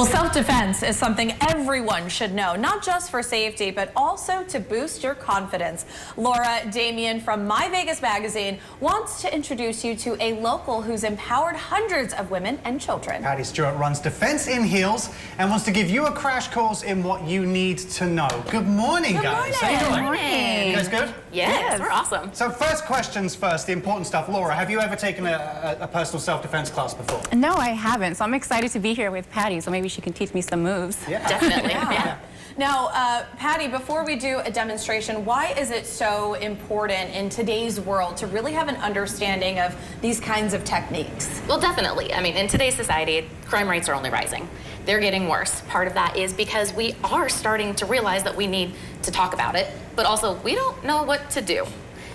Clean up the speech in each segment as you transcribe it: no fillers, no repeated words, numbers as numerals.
Well, self-defense is something everyone should know, not just for safety, but also to boost your confidence. Laura Damien from My Vegas Magazine wants to introduce you to a local who's empowered hundreds of women and children. Patti Stewart runs Defense in Heels and wants to give you a crash course in what you need to know. Good morning, guys. Good How you doing? morning. You guys good? Yes, we're awesome. So first questions first, the important stuff. Laura, have you ever taken a personal self-defense class before? No, I haven't. So I'm excited to be here with Patti, so maybe she can teach me some moves. Yeah. Definitely. Yeah. Now, Patti, before we do a demonstration, why is it so important in today's world to really have an understanding of these kinds of techniques? Well, definitely. I mean, in today's society, crime rates are only rising. They're getting worse. Part of that is because we are starting to realize that we need to talk about it, but also we don't know what to do.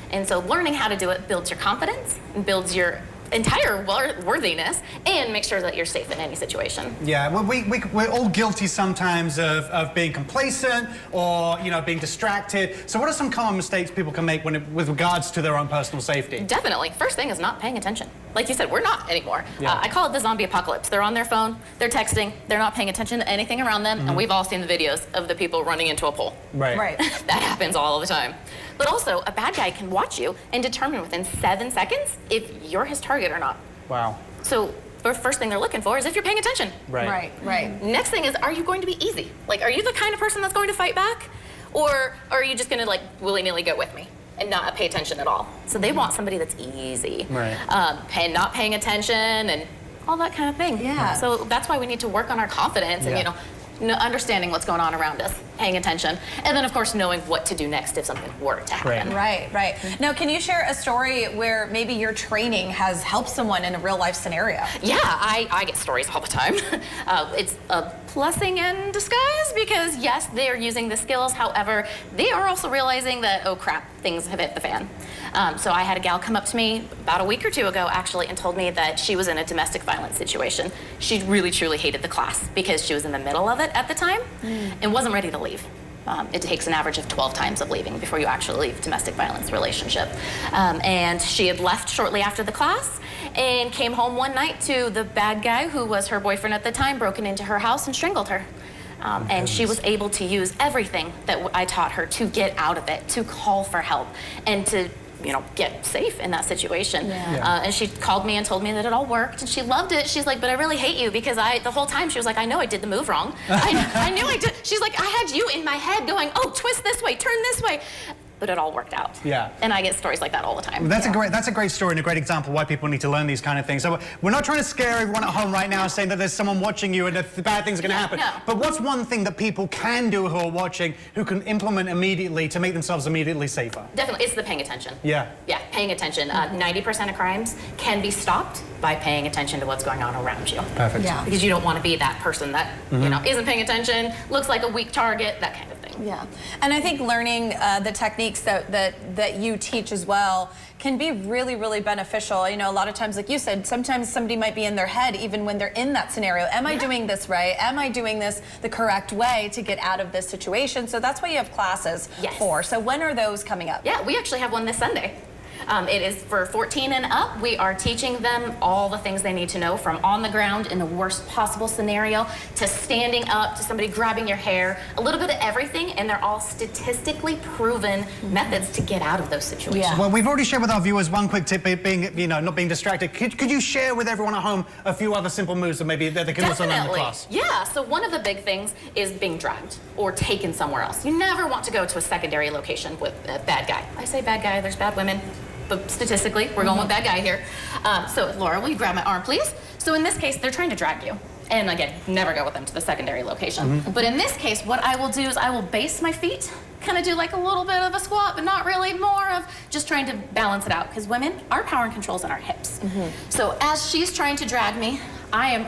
And so learning how to do it builds your confidence and builds your entire worthiness and make sure that you're safe in any situation. Yeah, well, we're all guilty sometimes of being complacent or, you know, being distracted. So what are some common mistakes people can make with regards to their own personal safety? Definitely. First thing is not paying attention. Like you said, we're not anymore. Yeah. I call it the zombie apocalypse. They're on their phone, they're texting, they're not paying attention to anything around them, and we've all seen the videos of the people running into a pole. Right. That happens all the time. But also, a bad guy can watch you and determine within 7 seconds if you're his target or not. Wow. So the first thing they're looking for is if you're paying attention. Right. Next thing is, are you going to be easy? Like, are you the kind of person that's going to fight back? Or are you just going to, like, willy-nilly go with me and not pay attention at all? So they want somebody that's easy. Right. And not paying attention and all that kind of thing. Yeah. So that's why we need to work on our confidence and, you know, understanding what's going on around us, paying attention, and then of course knowing what to do next if something were to happen. Right. Now, can you share a story where maybe your training has helped someone in a real life scenario? Yeah, I get stories all the time. It's a blessing in disguise because yes, they're using the skills. However, they are also realizing that, oh crap, things have hit the fan. So I had a gal come up to me about a week or two ago actually and told me that she was in a domestic violence situation. She really truly hated the class because she was in the middle of it at the time and wasn't ready to leave. It takes an average of 12 times of leaving before you actually leave domestic violence relationship. And she had left shortly after the class and came home one night to the bad guy who was her boyfriend at the time, broken into her house and strangled her. And she was able to use everything that I taught her to get out of it, to call for help, and to, you know, get safe in that situation. And she called me and told me that it all worked, and she loved it. She's like, but I really hate you because the whole time she was like, I know I did the move wrong. I knew I did. She's like, I had you in my head going, oh, twist this way, turn this way. But it all worked out. Yeah. And I get stories like that all the time. That's a great story and a great example why people need to learn these kind of things. So we're not trying to scare everyone at home right now saying that there's someone watching you and that bad things are going to happen. No. But what's one thing that people can do who are watching, who can implement immediately to make themselves immediately safer? Definitely, it's the paying attention. Yeah. Yeah, paying attention. 90% of crimes can be stopped by paying attention to what's going on around you. Perfect. Yeah. Because you don't want to be that person that, you know, isn't paying attention, looks like a weak target, that kind of thing. Yeah, and I think learning the techniques that you teach as well can be really, really beneficial. You know, a lot of times, like you said, sometimes somebody might be in their head even when they're in that scenario. Am I doing this right? Am I doing this the correct way to get out of this situation? So that's why you have classes for. So when are those coming up? Yeah, we actually have one this Sunday. It is for 14 and up. We are teaching them all the things they need to know, from on the ground in the worst possible scenario to standing up to somebody grabbing your hair, a little bit of everything, and they're all statistically proven methods to get out of those situations. Yeah. Well, we've already shared with our viewers one quick tip, being, you know, not being distracted. Could you share with everyone at home a few other simple moves that maybe they can also learn in the class? Yeah, so one of the big things is being dragged or taken somewhere else. You never want to go to a secondary location with a bad guy. I say bad guy, there's bad women. But statistically, we're going with bad guy here. So Laura, will you grab my arm, please? So in this case, they're trying to drag you. And again, never go with them to the secondary location. But in this case, what I will do is I will base my feet, kind of do like a little bit of a squat, but not really, more of just trying to balance it out. Because women, our power and control is in our hips. So as she's trying to drag me, I am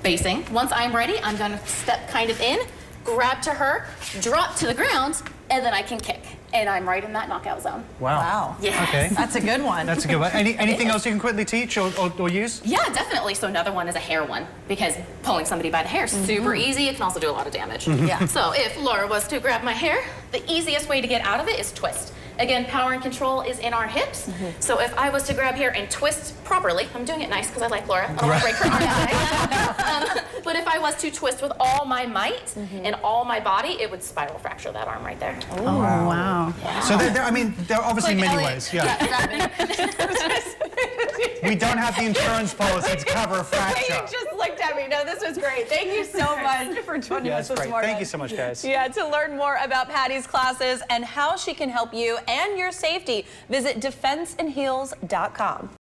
basing. Once I'm ready, I'm gonna step kind of in, grab to her, drop to the ground, and then I can kick. And I'm right in that knockout zone. Wow. Yes. Okay. That's a good one. That's a good one. Anything else you can quickly teach or use? Yeah, definitely. So another one is a hair one, because pulling somebody by the hair is super easy. It can also do a lot of damage. Yeah. So if Laura was to grab my hair, the easiest way to get out of it is twist. Again, power and control is in our hips. So if I was to grab here and twist properly, I'm doing it nice because I like Laura. I don't want to break her arm today. But if I was to twist with all my might and all my body, it would spiral fracture that arm right there. Oh, wow. So there are obviously Like many Elliott. ways. Yeah. We don't have the insurance policy to cover a You fracture. just looked at me. No, this was great. Thank you so much for joining Yeah, us that's this great. morning. Thank you so much, guys. Yeah, to learn more about Patti's classes and how she can help you and your safety, visit defenseandheals.com.